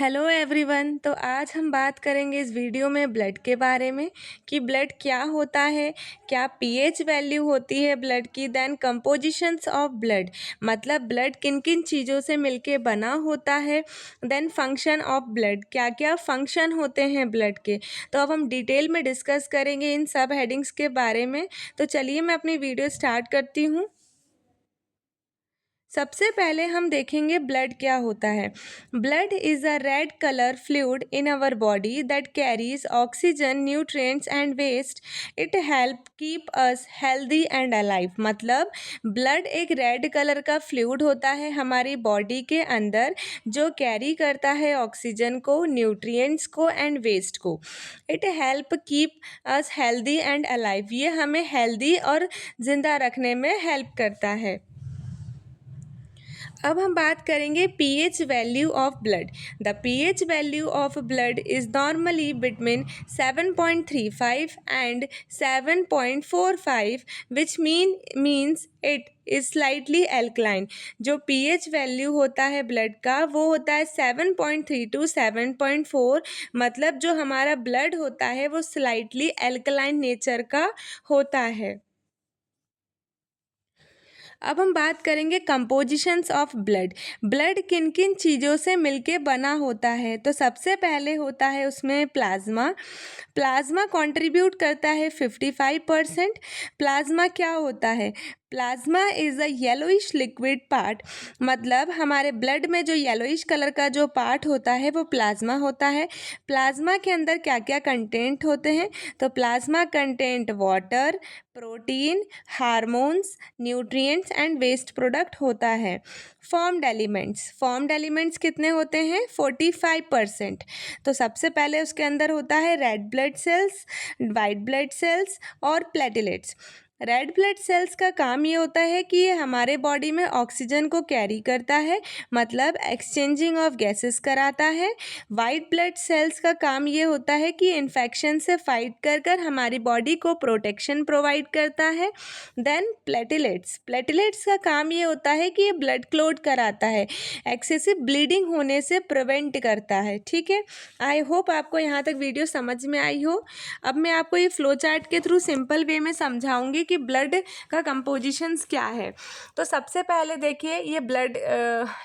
Hello everyone. तो आज हम बात करेंगे इस वीडियो में ब्लड के बारे में कि ब्लड क्या होता है, क्या पीएच वैल्यू होती है ब्लड की, देन कंपोजिशंस ऑफ ब्लड मतलब ब्लड किन किन चीज़ों से मिलके बना होता है, देन फंक्शन ऑफ ब्लड क्या क्या फंक्शन होते हैं ब्लड के। तो अब हम डिटेल में डिस्कस करेंगे इन सब हेडिंग्स के बारे में। तो चलिए मैं अपनी वीडियो स्टार्ट करती हूँ। सबसे पहले हम देखेंगे ब्लड क्या होता है। Blood is a red colour fluid in our body that carries oxygen, nutrients and waste. It help keep us healthy and alive. मतलब ब्लड एक रेड कलर का फ्लूइड होता है हमारी बॉडी के अंदर जो कैरी करता है ऑक्सीजन को, न्यूट्रिएंट्स को एंड वेस्ट को। It help keep us healthy and alive. ये हमें हेल्दी और ज़िंदा रखने में हेल्प करता है। अब हम बात करेंगे pH value of blood. The pH value of blood is normally between 7.35 and 7.45 which means it is slightly alkaline. जो पीएच वैल्यू होता है ब्लड का वो होता है 7.3 टू 7.4। मतलब जो हमारा ब्लड होता है वो स्लाइटली एल्कलाइन नेचर का होता है। अब हम बात करेंगे कंपोजिशंस ऑफ ब्लड। ब्लड किन किन चीज़ों से मिलके बना होता है। तो सबसे पहले होता है उसमें प्लाज्मा। प्लाज्मा कंट्रीब्यूट करता है 55%। प्लाज्मा क्या होता है? Plasma is a yellowish liquid part. मतलब हमारे ब्लड में जो येलोइश कलर का जो पार्ट होता है वो प्लाज्मा होता है। प्लाज्मा के अंदर क्या क्या कंटेंट होते हैं? तो plasma content water, protein, hormones, nutrients and waste product होता है। फॉर्म्ड एलिमेंट्स कितने होते हैं? 45%। तो सबसे पहले उसके अंदर होता है red blood sales, white blood sales और प्लेटलेट्स। रेड ब्लड सेल्स का काम ये होता है कि ये हमारे बॉडी में ऑक्सीजन को कैरी करता है, मतलब एक्सचेंजिंग ऑफ गैसेस कराता है। वाइट ब्लड सेल्स का काम ये होता है कि इन्फेक्शन से फाइट कर कर हमारी बॉडी को प्रोटेक्शन प्रोवाइड करता है। देन प्लेटलेट्स का काम ये होता है कि ये ब्लड क्लॉट कराता है, एक्सेसिव ब्लीडिंग होने से प्रिवेंट करता है। ठीक है, आई होप आपको यहाँ तक वीडियो समझ में आई हो। अब मैं आपको ये फ्लो चार्ट के थ्रू सिंपल वे में समझाऊंगी कि ब्लड का कंपोजिशंस क्या है। तो सबसे पहले देखिए ये ब्लड,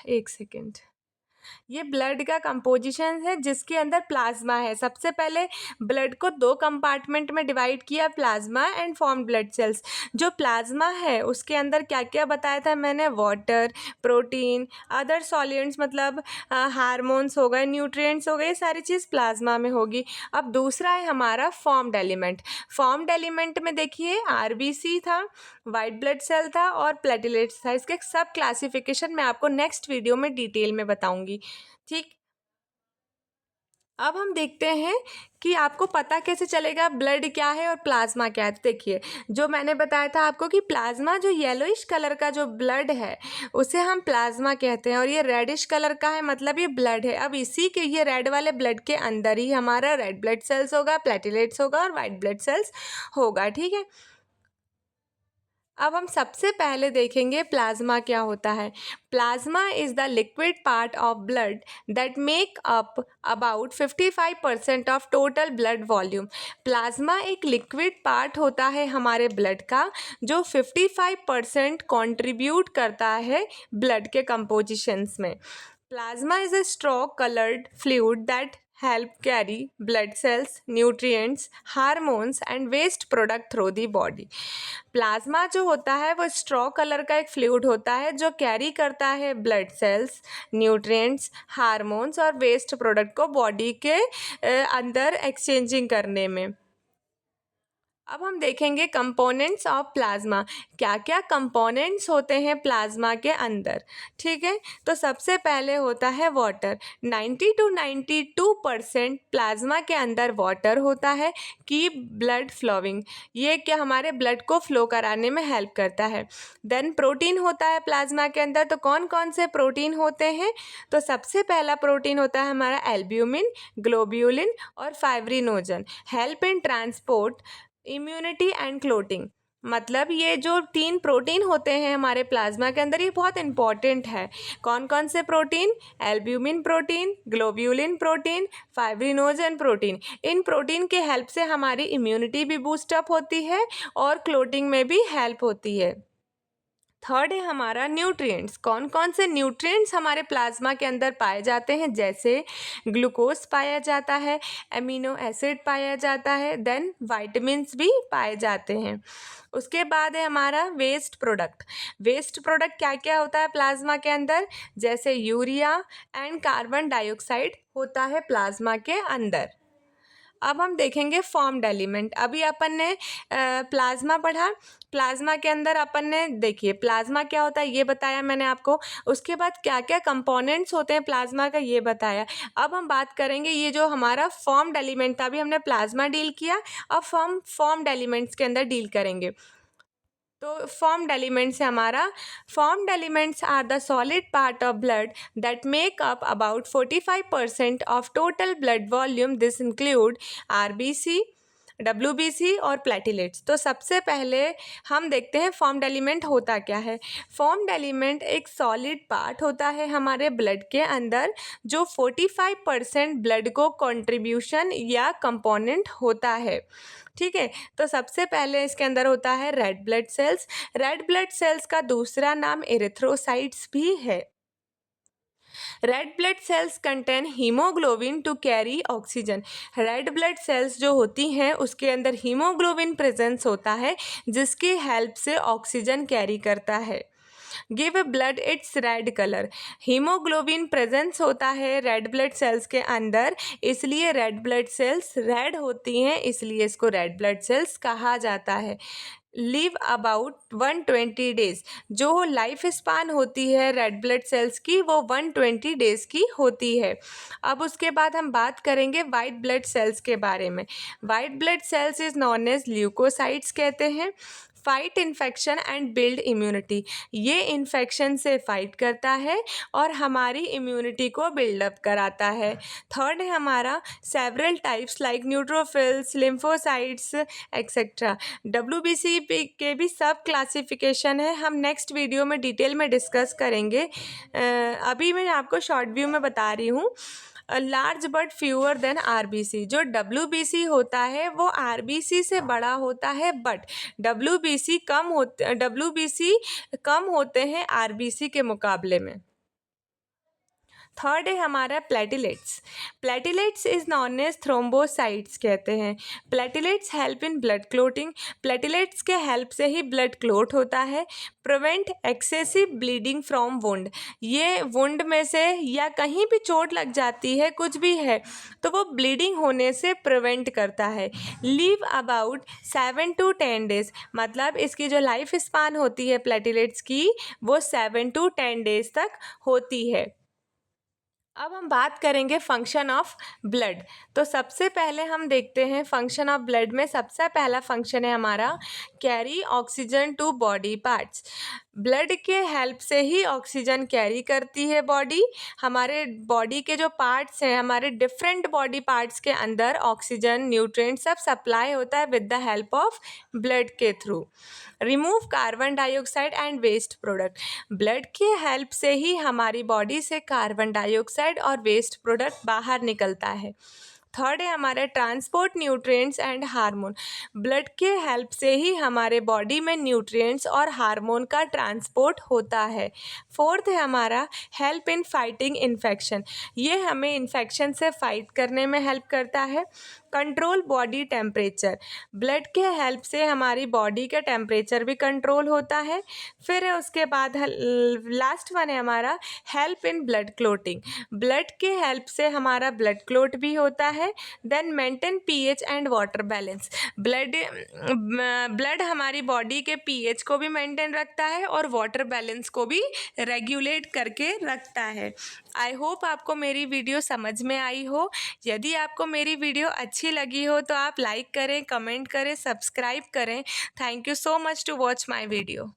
एक सेकेंड, ये ब्लड का कंपोजिशन है जिसके अंदर प्लाज्मा है। सबसे पहले ब्लड को दो कंपार्टमेंट में डिवाइड किया, plasma and form blood cells. जो प्लाज्मा है उसके अंदर क्या क्या बताया था मैंने? वाटर, प्रोटीन, अदर सॉल्यूएंट्स मतलब हार्मोन्स हो गए, न्यूट्रिएंट्स हो गए, ये सारी चीज़ प्लाज्मा में होगी। अब दूसरा है हमारा फॉर्म्ड एलिमेंट। फॉर्म्ड एलिमेंट में देखिए आरबीसी था, वाइट ब्लड सेल था और प्लेटलेट्स था। इसके सब क्लासिफिकेशन मैं आपको नेक्स्ट वीडियो में डिटेल में बताऊंगी। ठीक, अब हम देखते हैं कि आपको पता कैसे चलेगा ब्लड क्या है और प्लाज्मा क्या है। तो देखिए जो मैंने बताया था आपको कि प्लाज्मा जो येलोइश कलर का जो ब्लड है उसे हम प्लाज्मा कहते हैं और ये रेडिश कलर का है, मतलब ये ब्लड है। अब इसी के ये रेड वाले ब्लड के अंदर ही हमारा रेड ब्लड सेल्स होगा, प्लेटलेट्स होगा और वाइट ब्लड सेल्स होगा। ठीक है, अब हम सबसे पहले देखेंगे प्लाज्मा क्या होता है। Plasma is the liquid part of blood that make up about 55% of total blood volume. Plasma एक लिक्विड पार्ट होता है हमारे ब्लड का जो 55% कॉन्ट्रीब्यूट करता है ब्लड के कंपोजिशंस में। Plasma is a straw colored fluid that help carry blood cells, nutrients, hormones and waste product through the body. Plasma जो होता है वो स्ट्रॉ कलर का एक फ्लूइड होता है जो कैरी करता है ब्लड सेल्स, न्यूट्रिएंट्स, हार्मोन्स और वेस्ट प्रोडक्ट को बॉडी के अंदर एक्सचेंजिंग करने में। अब हम देखेंगे कंपोनेंट्स ऑफ प्लाज्मा। क्या क्या कंपोनेंट्स होते हैं प्लाज्मा के अंदर। ठीक है, तो सबसे पहले होता है वाटर। 90 to 92% प्लाज्मा के अंदर वाटर होता है। कीप ब्लड फ्लोइंग, ये क्या हमारे ब्लड को फ्लो कराने में हेल्प करता है। देन प्रोटीन होता है प्लाज्मा के अंदर। तो कौन कौन से प्रोटीन होते हैं? तो सबसे पहला प्रोटीन होता है हमारा एल्ब्यूमिन, ग्लोब्यूलिन और fibrinogen. Help in transport, immunity and clotting. मतलब ये जो 3 प्रोटीन होते हैं हमारे प्लाज्मा के अंदर, ये बहुत इंपॉर्टेंट है। कौन कौन से protein? Albumin protein, globulin protein, fibrinogen protein. इन प्रोटीन के हेल्प से हमारी इम्यूनिटी भी बूस्ट अप होती है और क्लोटिंग में भी हेल्प होती है। थर्ड है हमारा न्यूट्रिएंट्स। कौन कौन से न्यूट्रिएंट्स हमारे प्लाज्मा के अंदर पाए जाते हैं? जैसे ग्लूकोज पाया जाता है, एमिनो एसिड पाया जाता है, देन वाइटामिन्स भी पाए जाते हैं। उसके बाद है हमारा वेस्ट प्रोडक्ट। वेस्ट प्रोडक्ट क्या क्या होता है प्लाज्मा के अंदर? जैसे यूरिया एंड कार्बन डाइऑक्साइड होता है प्लाज्मा के अंदर। अब हम देखेंगे फॉर्म्ड एलिमेंट। अभी अपन ने प्लाज्मा पढ़ा, प्लाज्मा के अंदर अपन ने देखिए प्लाज्मा क्या होता है ये बताया मैंने आपको। उसके बाद क्या क्या कंपोनेंट्स होते हैं प्लाज्मा का ये बताया। अब हम बात करेंगे ये जो हमारा फॉर्म्ड एलिमेंट था, अभी हमने प्लाज्मा डील किया, अब हम फॉर्म्ड एलिमेंट्स के अंदर डील करेंगे। तो फॉर्म्ड एलिमेंट्स है हमारा, formed elements are the solid part of blood that make up about 45% of total blood volume. This include RBC, WBC और प्लेटिलेट्स। तो सबसे पहले हम देखते हैं फॉर्म्ड एलिमेंट होता क्या है। फॉर्म्ड एलिमेंट एक सॉलिड पार्ट होता है हमारे ब्लड के अंदर जो 45% ब्लड को कंट्रीब्यूशन या कंपोनेंट होता है। ठीक है, तो सबसे पहले इसके अंदर होता है red blood cells. Red blood cells का दूसरा नाम एरिथ्रोसाइट्स भी है। Red blood cells contain haemoglobin to carry oxygen. Red blood cells जो होती हैं उसके अंदर हीमोग्लोबिन प्रेजेंस होता है जिसकी हेल्प से ऑक्सीजन कैरी करता है। Give blood it's red colour. Haemoglobin presence होता है रेड ब्लड सेल्स के अंदर, इसलिए रेड ब्लड सेल्स रेड होती हैं, इसलिए इसको रेड ब्लड सेल्स कहा जाता है। Live about 120 days. जो लाइफ स्पान होती है रेड ब्लड सेल्स की वो 120 डेज की होती है। अब उसके बाद हम बात करेंगे वाइट ब्लड सेल्स के बारे में। White blood cells is known as leucocytes कहते हैं। Fight infection and build immunity. ये इन्फेक्शन से फाइट करता है और हमारी इम्यूनिटी को बिल्डअप कराता है। थर्ड है हमारा several types like neutrophils, lymphocytes etcetera. WBC के भी सब क्लासिफिकेशन है, हम नेक्स्ट वीडियो में डिटेल में डिस्कस करेंगे। अभी मैं आपको शॉर्ट व्यू में बता रही हूँ। Large but fewer than RBC. जो डब्ल्यूबीसी होता है वो आरबीसी से बड़ा होता है, बट डब्ल्यूबीसी कम होते हैं आरबीसी के मुकाबले में। थर्ड है हमारा platelets. Platelets is known as thrombocytes कहते हैं। Platelets help in blood clotting. Platelets के हेल्प से ही ब्लड क्लोट होता है। Prevent excessive bleeding from wound. ये वुंड में से या कहीं भी चोट लग जाती है कुछ भी है तो वो ब्लीडिंग होने से प्रिवेंट करता है। Leave about 7 to 10 days. मतलब इसकी जो लाइफ स्पान होती है प्लेटिलेट्स की वो 7 to 10 डेज तक होती है। अब हम बात करेंगे फंक्शन ऑफ ब्लड। तो सबसे पहले हम देखते हैं फंक्शन ऑफ ब्लड में सबसे पहला फंक्शन है हमारा carry oxygen to body parts. Blood के हेल्प से ही ऑक्सीजन कैरी करती है बॉडी। हमारे बॉडी के जो पार्ट्स हैं, हमारे डिफरेंट बॉडी पार्ट्स के अंदर ऑक्सीजन, न्यूट्रिएंट सब सप्लाई होता है with the help of blood के through. Remove carbon dioxide and waste product. Blood के हेल्प से ही हमारी बॉडी से कार्बन डाइऑक्साइड और वेस्ट प्रोडक्ट बाहर निकलता है। थर्ड है हमारा transport nutrients and hormone. Blood के हेल्प से ही हमारे बॉडी में न्यूट्रिएंट्स और हार्मोन का ट्रांसपोर्ट होता है। फोर्थ है हमारा हेल्प इन फाइटिंग इन्फेक्शन। ये हमें इन्फेक्शन से फाइट करने में हेल्प करता है। Control body temperature. ब्लड के हेल्प से हमारी बॉडी का टेम्परेचर भी कंट्रोल होता है। फिर उसके बाद लास्ट वन है हमारा help in blood clotting. Blood के हेल्प से हमारा ब्लड क्लोट भी होता है। Then maintain pH and water balance. Blood हमारी बॉडी के पीएच को भी मेंटेन रखता है और वाटर बैलेंस को भी रेगुलेट करके रखता है। आई होप आपको मेरी वीडियो समझ में आई हो। यदि आपको मेरी वीडियो अच्छी लगी हो तो आप लाइक करें, कमेंट करें, सब्सक्राइब करें। Thank you so much to watch my video.